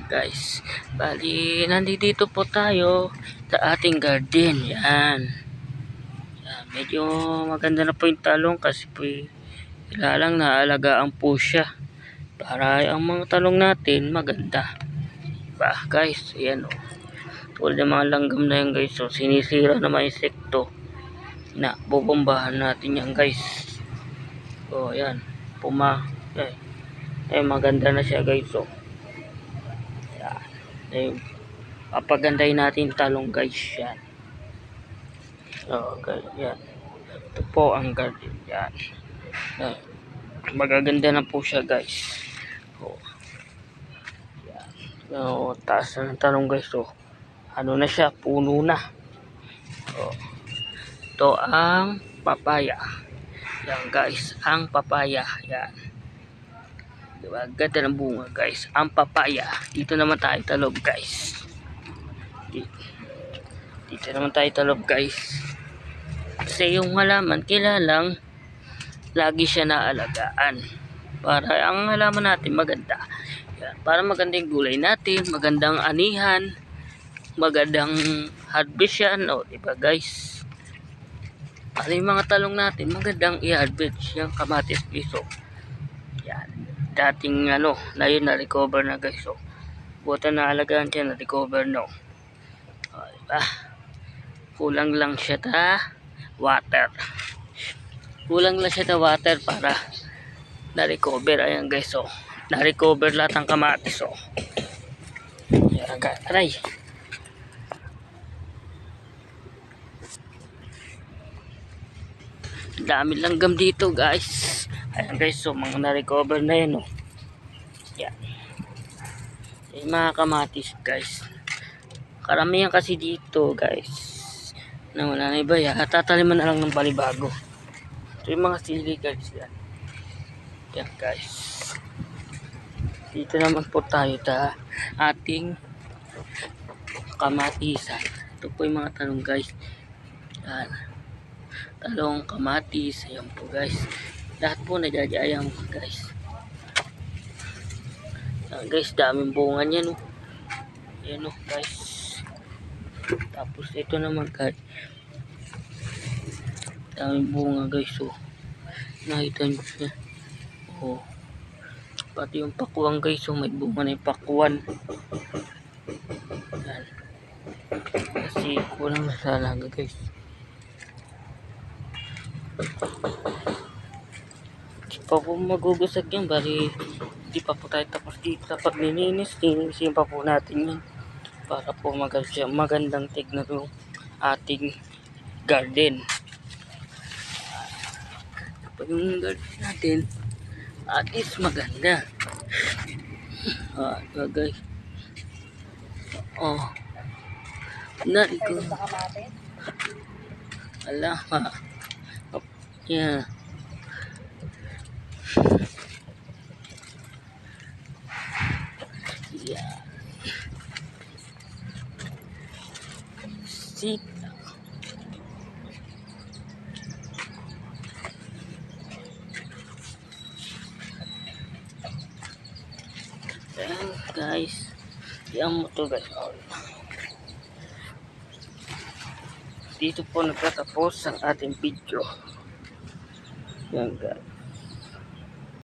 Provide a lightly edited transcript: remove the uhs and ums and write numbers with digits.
guys. Bali, nandito po tayo sa ating garden. Yan. Yan. Medyo maganda na po yung talong kasi po ilalang naalagaan po siya. Para ang mga talong natin maganda. Diba guys? Ayan o. Tulad ng mga langgam na yan guys. So, sinisira na mga insekto. Na, bubombahan natin yan guys. So, ayan. Ayan. Ay, maganda na siya guys. So, yan. Ayun. Papagandahin natin talong guys. Yan. So, okay. Yan. Ito po ang garden. Yan. Yan. Magaganda na po siya guys. So, yan. So, taas na ng talong guys. So, ano na siya? Puno na. So, ito ang papaya. Yan guys. Ang papaya. Yan. Diba? Ganda ng bunga guys. Ang papaya. Dito naman tayo talog guys. Dito naman tayo talog guys. Kasi yung halaman kilalang lagi siya naalagaan. Para ang halaman natin maganda. Yan. Para maganda yung gulay natin. Magandang anihan. Magandang harvest yan. O diba guys. Ano yung mga talong natin magandang i-harvest. Yung kamatis piso. Yan. Dating na yun na-recover na guys. So, buta na alagaan siya na-recover no. O, diba? Kulang lang siya water. Kulang lang siya water para na-recover. Ayan guys. So, na-recover lahat ng kamatis. So, ayan guys. Aray. Dami langgam dito guys. Ayan guys. So, mga na-recover na yan. Oh. Yan. Yung mga kamatis guys. Karamihan kasi dito guys na wala na iba yan. Tataliman na lang ng palibago. Ito yung mga sili guys. Yan. Yan guys. Dito naman po tayo sa ating kamatisan. Ito po yung mga talong guys. Yan. Talong, kamatis. Ayan po guys. Lahat po nagagayang guys. Yan guys. Daming bunga niya no. Ayan no guys. Tapos ito naman guys. Daming bunga guys. So, nakita nyo siya. Oh. Pati yung pakuan guys. So, may bunga na yung pakuan. Yan. Kasi kulang na sa alaga guys. Hindi pa po magugusag yan. Bali, hindi pa po tayo tapos dito sa paglilinis. Linisin pa po natin yan. Para po magandang tignan yung ating garden. Pag yung garden natin at least maganda. Guys. Oh. Nariko. Ala ha. Yeah. Yeah. Sit. Ayan guys. Yan mo to guys. Dito po nagtatapos ang ating video. Yan guys.